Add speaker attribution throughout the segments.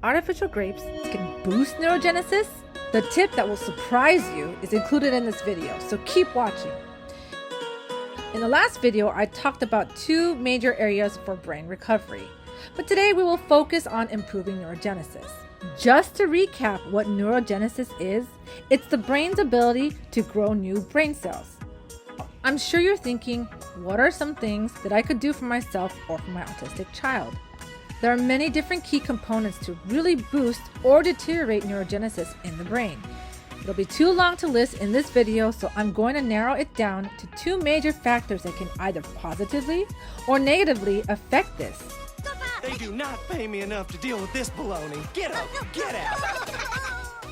Speaker 1: Artificial grapes can boost neurogenesis? The tip that will surprise you is included in this video, so keep watching. In the last video, I talked about two major areas for brain recovery, but today we will focus on improving neurogenesis. Just to recap what neurogenesis is, it's the brain's ability to grow new brain cells. I'm sure you're thinking, what are some things that I could do for myself or for my autistic child? There are many different key components to really boost or deteriorate neurogenesis in the brain. It'll be too long to list in this video, so I'm going to narrow it down to two major factors that can either positively or negatively affect this.
Speaker 2: They do not pay me enough to deal with this baloney. Get up, get out.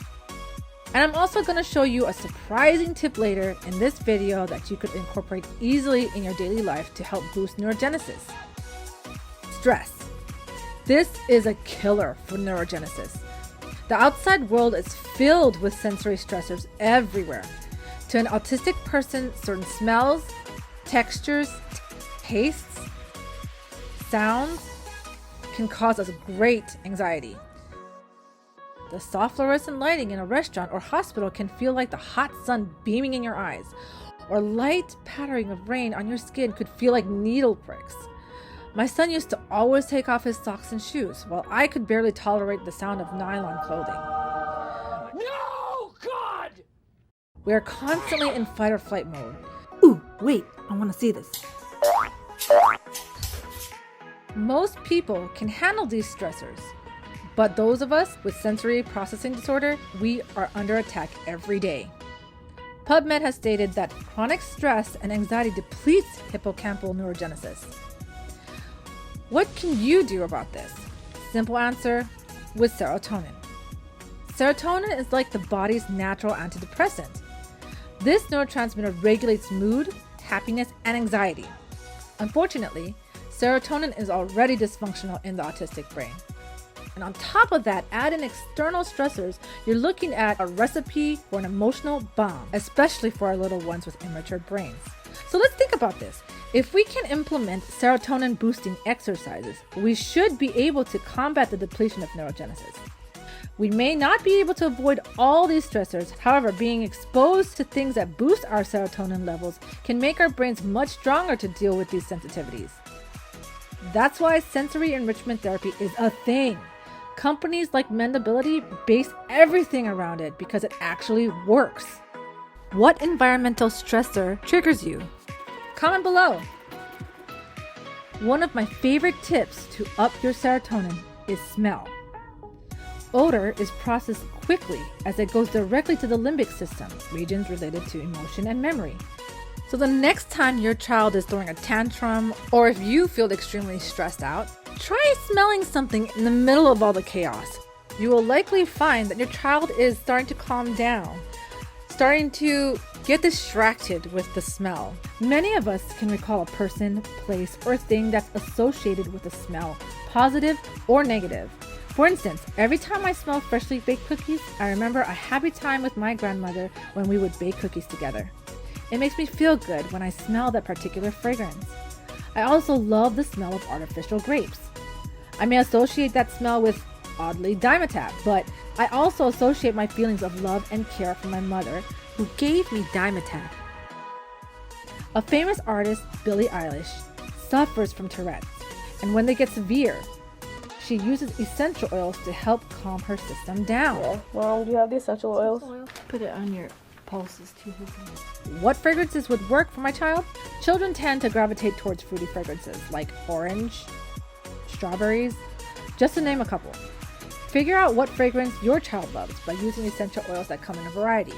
Speaker 1: And I'm also going to show you a surprising tip later in this video that you could incorporate easily in your daily life to help boost neurogenesis. Stress. This is a killer for neurogenesis. The outside world is filled with sensory stressors everywhere. To an autistic person, certain smells, textures, tastes, sounds can cause us great anxiety. The soft fluorescent lighting in a restaurant or hospital can feel like the hot sun beaming in your eyes, or light pattering of rain on your skin could feel like needle pricks. My son used to always take off his socks and shoes, while I could barely tolerate the sound of nylon clothing.
Speaker 2: No, God!
Speaker 1: We are constantly in fight or flight mode. Ooh, wait, I want to see this. Most people can handle these stressors, but those of us with sensory processing disorder, we are under attack every day. PubMed has stated that chronic stress and anxiety depletes hippocampal neurogenesis. What can you do about this? Simple answer, with serotonin. Serotonin is like the body's natural antidepressant. This neurotransmitter regulates mood, happiness, and anxiety. Unfortunately, serotonin is already dysfunctional in the autistic brain. And on top of that, add in external stressors, you're looking at a recipe for an emotional bomb, especially for our little ones with immature brains. So let's think about this. If we can implement serotonin boosting exercises, we should be able to combat the depletion of neurogenesis. We may not be able to avoid all these stressors, however, being exposed to things that boost our serotonin levels can make our brains much stronger to deal with these sensitivities. That's why sensory enrichment therapy is a thing. Companies like Mendability base everything around it because it actually works. What environmental stressor triggers you? Comment below. One of my favorite tips to up your serotonin is smell. Odor is processed quickly as it goes directly to the limbic system, regions related to emotion and memory. So the next time your child is throwing a tantrum, or if you feel extremely stressed out, try smelling something in the middle of all the chaos. You will likely find that your child is starting to calm down, starting to get distracted with the smell. Many of us can recall a person, place, or thing that's associated with a smell, positive or negative. For instance, every time I smell freshly baked cookies, I remember a happy time with my grandmother when we would bake cookies together. It makes me feel good when I smell that particular fragrance. I also love the smell of artificial grapes. I may associate that smell with, oddly, Dimetapp, but I also associate my feelings of love and care for my mother, who gave me Dimetapp. A famous artist, Billie Eilish, suffers from Tourette's, and when they get severe, she uses essential oils to help calm her system down.
Speaker 3: Yeah. Well, do you have the essential oils?
Speaker 4: Put it on your pulses too.
Speaker 1: What fragrances would work for my child? Children tend to gravitate towards fruity fragrances like orange, strawberries, just to name a couple. Figure out what fragrance your child loves by using essential oils that come in a variety.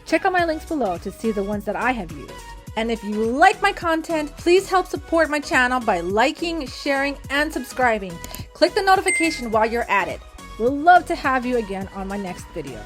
Speaker 1: Check out my links below to see the ones that I have used. And if you like my content, please help support my channel by liking, sharing, and subscribing. Click the notification while you're at it. We'll love to have you again on my next video.